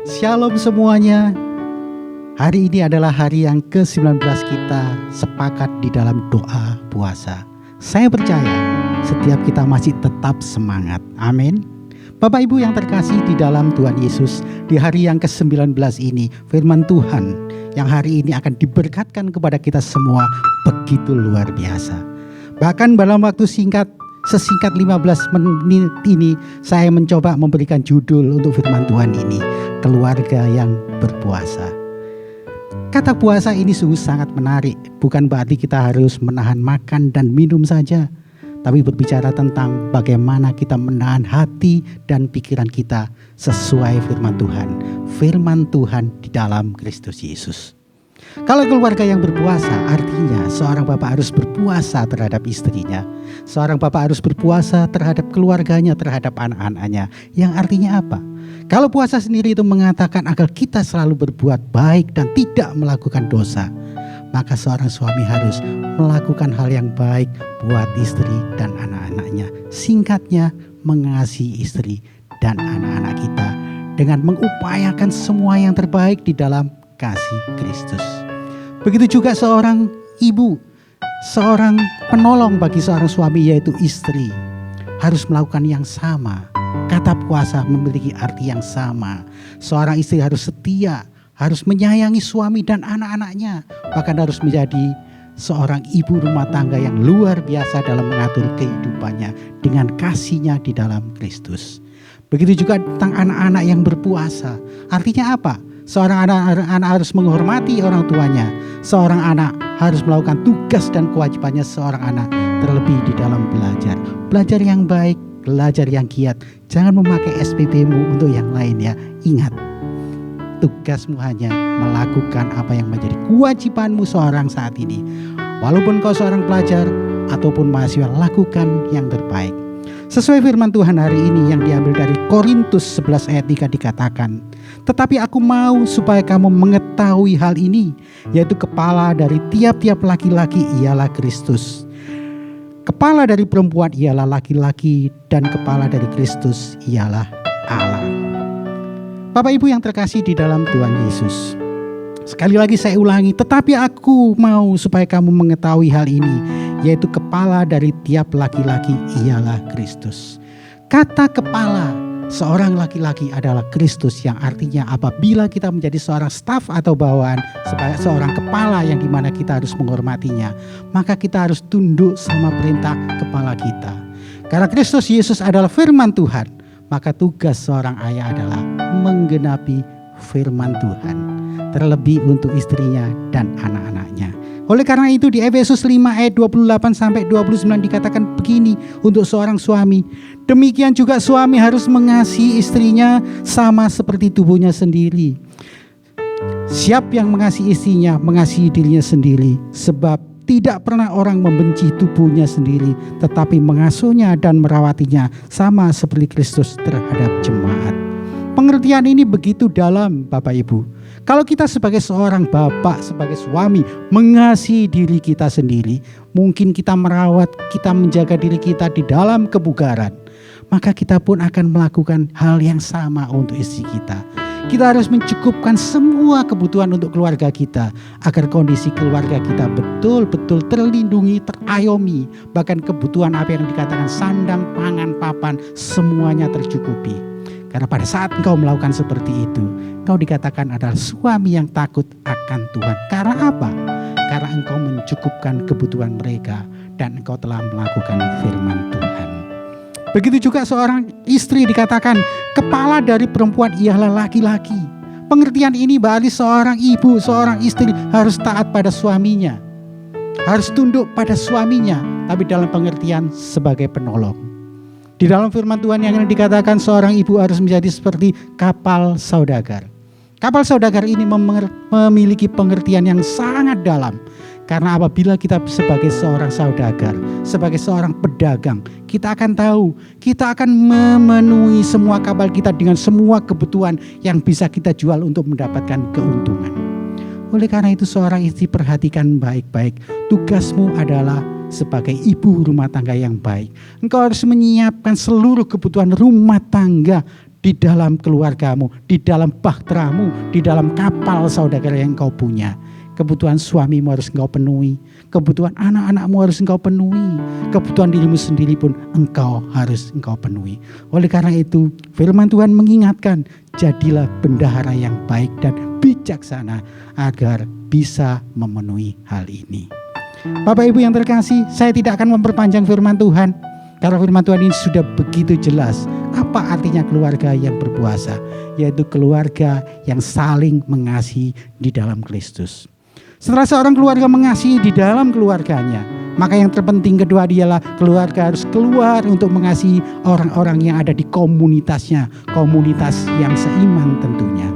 Shalom semuanya. Hari ini adalah hari yang ke-19 kita sepakat di dalam doa puasa. Saya percaya setiap kita masih tetap semangat. Amin. Bapak Ibu yang terkasih di dalam Tuhan Yesus, di hari yang ke-19 ini firman Tuhan yang hari ini akan diberkatkan kepada kita semua begitu luar biasa. Bahkan dalam waktu sesingkat 15 menit ini saya mencoba memberikan judul untuk firman Tuhan ini, keluarga yang berpuasa. Kata puasa ini sungguh sangat menarik, bukan berarti kita harus menahan makan dan minum saja, tapi berbicara tentang bagaimana kita menahan hati dan pikiran kita sesuai firman Tuhan di dalam Kristus Yesus. Kalau keluarga yang berpuasa, artinya seorang bapak harus berpuasa terhadap istrinya, seorang bapak harus berpuasa terhadap keluarganya, terhadap anak-anaknya. Yang artinya apa? Kalau puasa sendiri itu mengatakan agar kita selalu berbuat baik dan tidak melakukan dosa, maka seorang suami harus melakukan hal yang baik buat istri dan anak-anaknya. Singkatnya, mengasihi istri dan anak-anak kita dengan mengupayakan semua yang terbaik di dalam kasih Kristus. Begitu juga seorang ibu, seorang penolong bagi seorang suami yaitu istri, harus melakukan yang sama. Kata puasa memiliki arti yang sama. Seorang istri harus setia, harus menyayangi suami dan anak-anaknya, bahkan harus menjadi seorang ibu rumah tangga yang luar biasa dalam mengatur kehidupannya dengan kasihnya di dalam Kristus. Begitu juga tentang anak-anak yang berpuasa. Artinya apa? Seorang anak harus menghormati orang tuanya. Seorang anak harus melakukan tugas dan kewajibannya seorang anak, terlebih di dalam belajar. Belajar yang baik, belajar yang giat. Jangan memakai SPP-mu untuk yang lain ya. Ingat, tugasmu hanya melakukan apa yang menjadi kewajibanmu seorang saat ini. Walaupun kau seorang pelajar ataupun mahasiswa, lakukan yang terbaik. Sesuai firman Tuhan hari ini yang diambil dari Korintus 11 ayat 3 dikatakan, tetapi aku mau supaya kamu mengetahui hal ini, yaitu kepala dari tiap-tiap laki-laki ialah Kristus. Kepala dari perempuan ialah laki-laki dan kepala dari Kristus ialah Allah. Bapak Ibu yang terkasih di dalam Tuhan Yesus, sekali lagi saya ulangi, tetapi aku mau supaya kamu mengetahui hal ini, yaitu kepala dari tiap laki-laki ialah Kristus. Kata kepala seorang laki-laki adalah Kristus, yang artinya apabila kita menjadi seorang staf atau bawahan, sebagai seorang kepala yang dimana kita harus menghormatinya, maka kita harus tunduk sama perintah kepala kita. Karena Kristus Yesus adalah firman Tuhan, maka tugas seorang ayah adalah menggenapi firman Tuhan, terlebih untuk istrinya dan anak-anaknya. Oleh karena itu di Efesus 5 ayat 28 sampai 29 dikatakan begini untuk seorang suami. Demikian juga suami harus mengasihi istrinya sama seperti tubuhnya sendiri. Siap yang mengasihi istrinya mengasihi dirinya sendiri, sebab tidak pernah orang membenci tubuhnya sendiri, tetapi mengasuhnya dan merawatinya sama seperti Kristus terhadap jemaat. Pengertian ini begitu dalam Bapak Ibu. Kalau kita sebagai seorang bapak, sebagai suami mengasihi diri kita sendiri, mungkin kita merawat, kita menjaga diri kita di dalam kebugaran, maka kita pun akan melakukan hal yang sama untuk istri kita. Kita harus mencukupkan semua kebutuhan untuk keluarga kita, agar kondisi keluarga kita betul-betul terlindungi, terayomi. Bahkan kebutuhan apa yang dikatakan sandang, pangan, papan, semuanya tercukupi. Karena pada saat engkau melakukan seperti itu, engkau dikatakan adalah suami yang takut akan Tuhan. Karena apa? Karena engkau mencukupkan kebutuhan mereka dan engkau telah melakukan firman Tuhan. Begitu juga seorang istri dikatakan kepala dari perempuan ialah laki-laki. Pengertian ini berarti seorang ibu, seorang istri harus taat pada suaminya, harus tunduk pada suaminya, tapi dalam pengertian sebagai penolong. Di dalam firman Tuhan yang dikatakan seorang ibu harus menjadi seperti kapal saudagar. Kapal saudagar ini memiliki pengertian yang sangat dalam. Karena apabila kita sebagai seorang saudagar, sebagai seorang pedagang, kita akan tahu, kita akan memenuhi semua kapal kita dengan semua kebutuhan yang bisa kita jual untuk mendapatkan keuntungan. Oleh karena itu seorang istri perhatikan baik-baik, tugasmu adalah sebagai ibu rumah tangga yang baik. Engkau harus menyiapkan seluruh kebutuhan rumah tangga di dalam keluargamu, di dalam bahteramu, di dalam kapal saudara yang engkau punya. Kebutuhan suamimu harus engkau penuhi, kebutuhan anak-anakmu harus engkau penuhi, kebutuhan dirimu sendiri pun harus engkau penuhi. Oleh karena itu, firman Tuhan mengingatkan, jadilah bendahara yang baik dan bijaksana agar bisa memenuhi hal ini. Bapak Ibu yang terkasih, saya tidak akan memperpanjang firman Tuhan, karena firman Tuhan ini sudah begitu jelas. Apa artinya keluarga yang berpuasa? Yaitu keluarga yang saling mengasihi di dalam Kristus. Setelah seorang keluarga mengasihi di dalam keluarganya, maka yang terpenting kedua adalah keluarga harus keluar untuk mengasihi orang-orang yang ada di komunitasnya, komunitas yang seiman tentunya.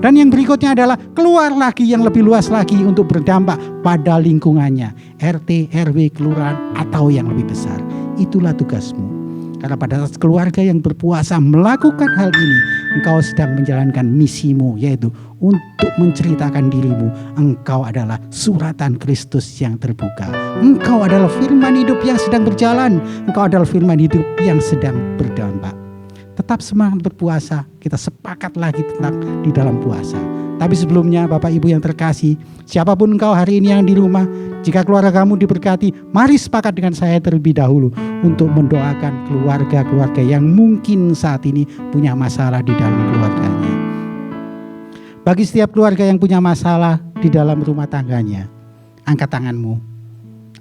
Dan yang berikutnya adalah keluar lagi yang lebih luas lagi untuk berdampak pada lingkungannya, RT, RW, kelurahan atau yang lebih besar. Itulah tugasmu. Karena pada saat keluarga yang berpuasa melakukan hal ini, engkau sedang menjalankan misimu, yaitu untuk menceritakan dirimu. Engkau adalah suratan Kristus yang terbuka. Engkau adalah firman hidup yang sedang berjalan. Engkau adalah firman hidup yang sedang berdampak. Tetap semangat berpuasa. Kita sepakat lagi tentang di dalam puasa. Tapi sebelumnya Bapak Ibu yang terkasih, siapapun engkau hari ini yang di rumah, jika keluarga kamu diberkati, mari sepakat dengan saya terlebih dahulu untuk mendoakan keluarga-keluarga yang mungkin saat ini punya masalah di dalam keluarganya. Bagi setiap keluarga yang punya masalah di dalam rumah tangganya, angkat tanganmu,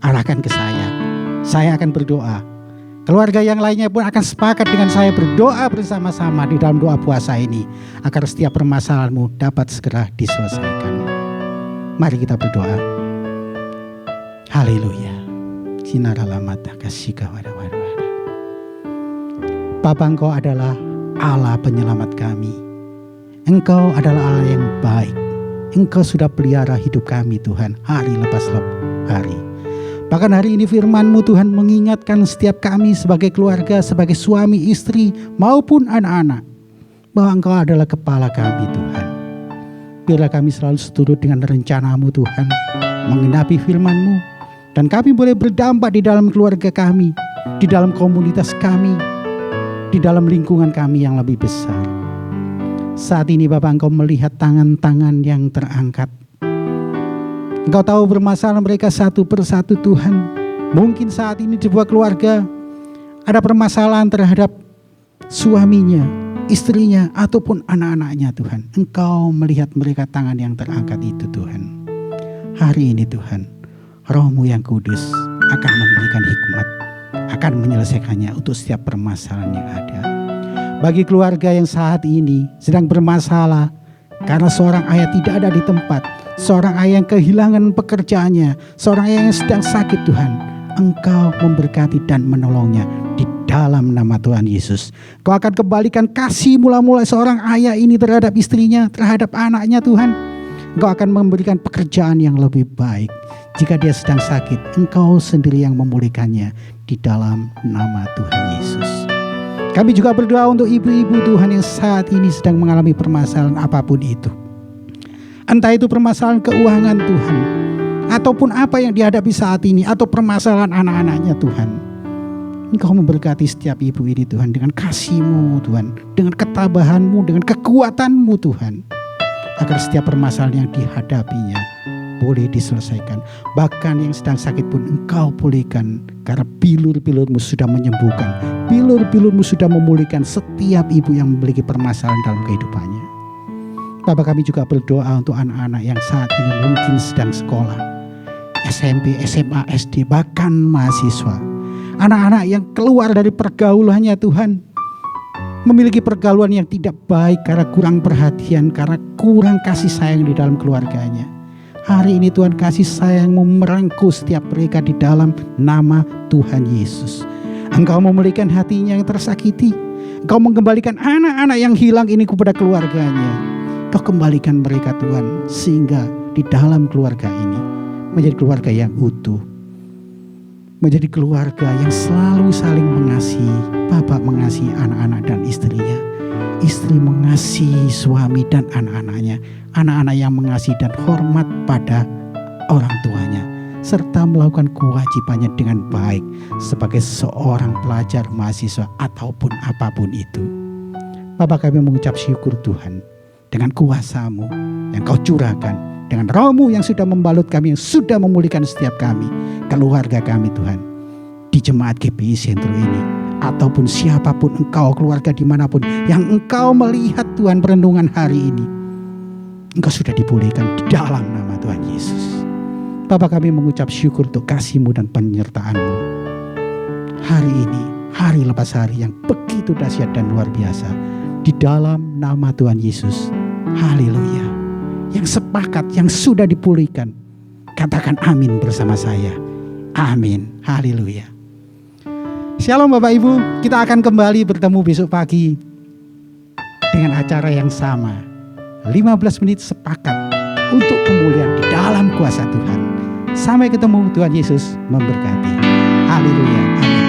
arahkan ke saya. Saya akan berdoa. Keluarga yang lainnya pun akan sepakat dengan saya berdoa bersama-sama di dalam doa puasa ini, agar setiap permasalahanmu dapat segera diselesaikan. Mari kita berdoa. Haleluya. Sinaralamata kasika wada. Bapa, Engkau adalah Allah penyelamat kami. Engkau adalah Allah yang baik. Engkau sudah pelihara hidup kami Tuhan, hari lepas hari. Bahkan hari ini firman-Mu Tuhan mengingatkan setiap kami sebagai keluarga, sebagai suami, istri maupun anak-anak, bahwa Engkau adalah kepala kami Tuhan. Biarlah kami selalu seturut dengan rencana-Mu Tuhan, mengenapi firman-Mu, dan kami boleh berdampak di dalam keluarga kami, di dalam komunitas kami, di dalam lingkungan kami yang lebih besar. Saat ini Bapak, Engkau melihat tangan-tangan yang terangkat. Engkau tahu permasalahan mereka satu persatu Tuhan. Mungkin saat ini di sebuah keluarga ada permasalahan terhadap suaminya, istrinya, ataupun anak-anaknya Tuhan. Engkau melihat mereka tangan yang terangkat itu Tuhan. Hari ini Tuhan, Roh-Mu yang kudus akan memberikan hikmat, akan menyelesaikannya untuk setiap permasalahan yang ada. Bagi keluarga yang saat ini sedang bermasalah karena seorang ayah tidak ada di tempat, seorang ayah yang kehilangan pekerjaannya, seorang ayah yang sedang sakit Tuhan, Engkau memberkati dan menolongnya di dalam nama Tuhan Yesus. Kau akan kembalikan kasih mula-mula seorang ayah ini terhadap istrinya, terhadap anaknya Tuhan. Engkau akan memberikan pekerjaan yang lebih baik. Jika dia sedang sakit, Engkau sendiri yang memulihkannya di dalam nama Tuhan Yesus. Kami juga berdoa untuk ibu-ibu Tuhan yang saat ini sedang mengalami permasalahan apapun itu. Entah itu permasalahan keuangan Tuhan, ataupun apa yang dihadapi saat ini, atau permasalahan anak-anaknya Tuhan. Engkau memberkati setiap ibu ini Tuhan dengan kasih-Mu Tuhan, dengan ketabahan-Mu, dengan kekuatan-Mu Tuhan, agar setiap permasalahan yang dihadapinya boleh diselesaikan. Bahkan yang sedang sakit pun Engkau pulihkan, karena bilur-bilur-Mu sudah menyembuhkan, bilur-bilur-Mu sudah memulihkan setiap ibu yang memiliki permasalahan dalam kehidupannya. Bapak, kami juga berdoa untuk anak-anak yang saat ini mungkin sedang sekolah, SMP, SMA, SD, bahkan mahasiswa. Anak-anak yang keluar dari pergaulannya Tuhan, memiliki pergaulan yang tidak baik karena kurang perhatian, karena kurang kasih sayang di dalam keluarganya. Hari ini Tuhan, kasih sayang-Mu merengkuh setiap mereka di dalam nama Tuhan Yesus. Engkau memulihkan hatinya yang tersakiti. Engkau mengembalikan anak-anak yang hilang ini kepada keluarganya. Engkau kembalikan mereka Tuhan, sehingga di dalam keluarga ini menjadi keluarga yang utuh, menjadi keluarga yang selalu saling mengasihi. Bapak mengasihi anak-anak dan istrinya, istri mengasihi suami dan anak-anaknya, anak-anak yang mengasihi dan hormat pada orang tuanya, serta melakukan kewajibannya dengan baik sebagai seorang pelajar, mahasiswa, ataupun apapun itu. Bapa, kami mengucap syukur Tuhan dengan kuasa-Mu yang Kau curahkan, dengan Roh-Mu yang sudah membalut kami, yang sudah memulihkan setiap kami, keluarga kami Tuhan, di jemaat GPI Sentro ini, ataupun siapapun Engkau, keluarga dimanapun yang Engkau melihat Tuhan perenungan hari ini, Engkau sudah dipulihkan di dalam nama Tuhan Yesus. Bapa, kami mengucap syukur untuk kasih-Mu dan penyertaan-Mu. Hari ini, hari lepas hari yang begitu dahsyat dan luar biasa, di dalam nama Tuhan Yesus. Haleluya. Yang sepakat, yang sudah dipulihkan, katakan amin bersama saya. Amin. Haleluya. Shalom Bapak Ibu, kita akan kembali bertemu besok pagi dengan acara yang sama. 15 menit sepakat untuk pemulihan di dalam kuasa Tuhan. Sampai ketemu, Tuhan Yesus memberkati. Haleluya. Amin.